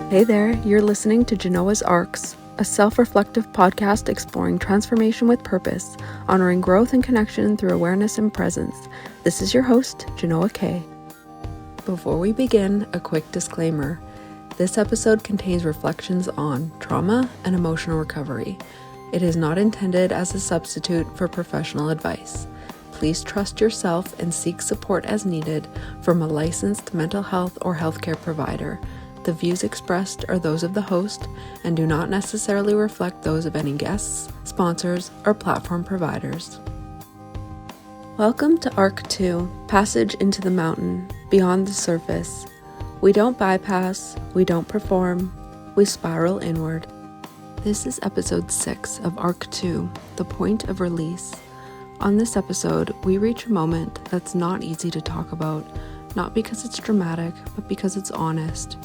Hey there, you're listening to Genoa's Arcs, a self-reflective podcast exploring transformation with purpose, honoring growth and connection through awareness and presence. This is your host, Genoa K. Before we begin, a quick disclaimer. This episode contains reflections on trauma and emotional recovery. It is not intended as a substitute for professional advice. Please trust yourself and seek support as needed from a licensed mental health or healthcare provider. The views expressed are those of the host and do not necessarily reflect those of any guests, sponsors, or platform providers. Welcome to Arc 2, Passage into the Mountain, Beyond the Surface. We don't bypass, we don't perform, we spiral inward. This is episode 6 of Arc 2, The Point of Release. On this episode, we reach a moment that's not easy to talk about, not because it's dramatic, but because it's honest.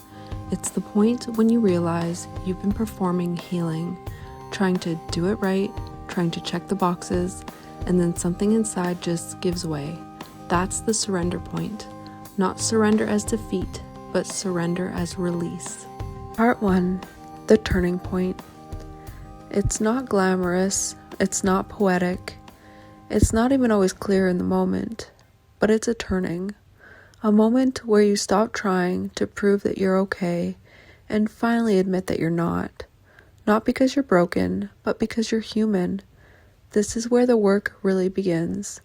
It's the point when you realize you've been performing healing, trying to do it right, trying to check the boxes, and then something inside just gives way. That's the surrender point. Not surrender as defeat, but surrender as release. Part 1, the turning point. It's not glamorous, it's not poetic, it's not even always clear in the moment, but it's a turning. A moment where you stop trying to prove that you're okay and finally admit that you're not. Not because you're broken, but because you're human. This is where the work really begins.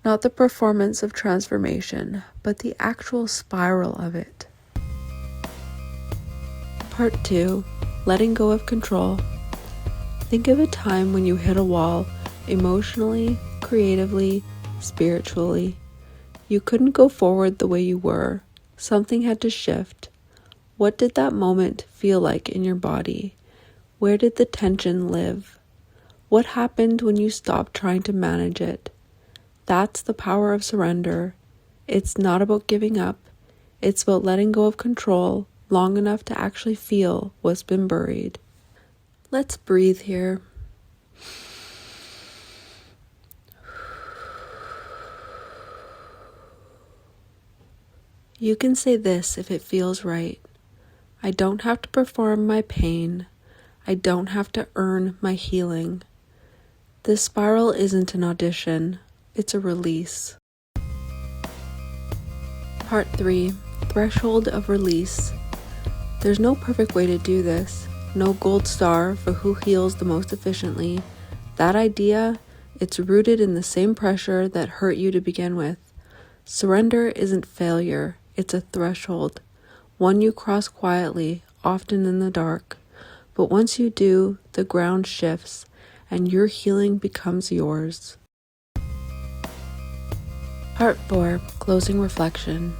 Not the performance of transformation, but the actual spiral of it. Part 2, letting go of control. Think of a time when you hit a wall emotionally, creatively, spiritually. You couldn't go forward the way you were. Something had to shift. What did that moment feel like in your body? Where did the tension live? What happened when you stopped trying to manage it? That's the power of surrender. It's not about giving up. It's about letting go of control long enough to actually feel what's been buried. Let's breathe here. You can say this if it feels right. I don't have to perform my pain. I don't have to earn my healing. This spiral isn't an audition. It's a release. Part 3, threshold of release. There's no perfect way to do this. No gold star for who heals the most efficiently. That idea, it's rooted in the same pressure that hurt you to begin with. Surrender isn't failure. It's a threshold, one you cross quietly, often in the dark. But once you do, the ground shifts, and your healing becomes yours. Part 4, closing reflection.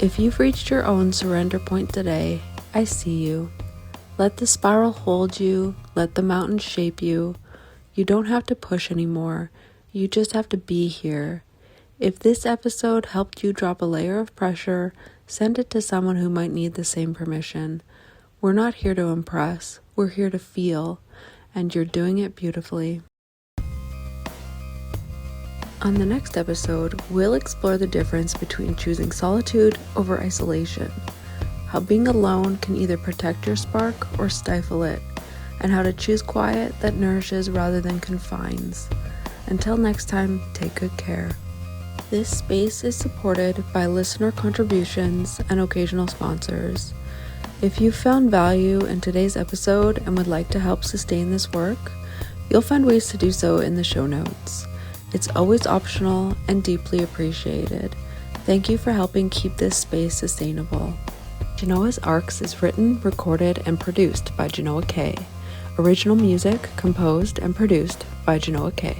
If you've reached your own surrender point today, I see you. Let the spiral hold you, let the mountain shape you. You don't have to push anymore, you just have to be here. If this episode helped you drop a layer of pressure, send it to someone who might need the same permission. We're not here to impress, we're here to feel, and you're doing it beautifully. On the next episode, we'll explore the difference between choosing solitude over isolation, how being alone can either protect your spark or stifle it, and how to choose quiet that nourishes rather than confines. Until next time, take good care. This space is supported by listener contributions and occasional sponsors. If you found value in today's episode and would like to help sustain this work, you'll find ways to do so in the show notes. It's always optional and deeply appreciated. Thank you for helping keep this space sustainable. Genoa's Arcs is written, recorded, and produced by Genoa K. Original music composed and produced by Genoa K.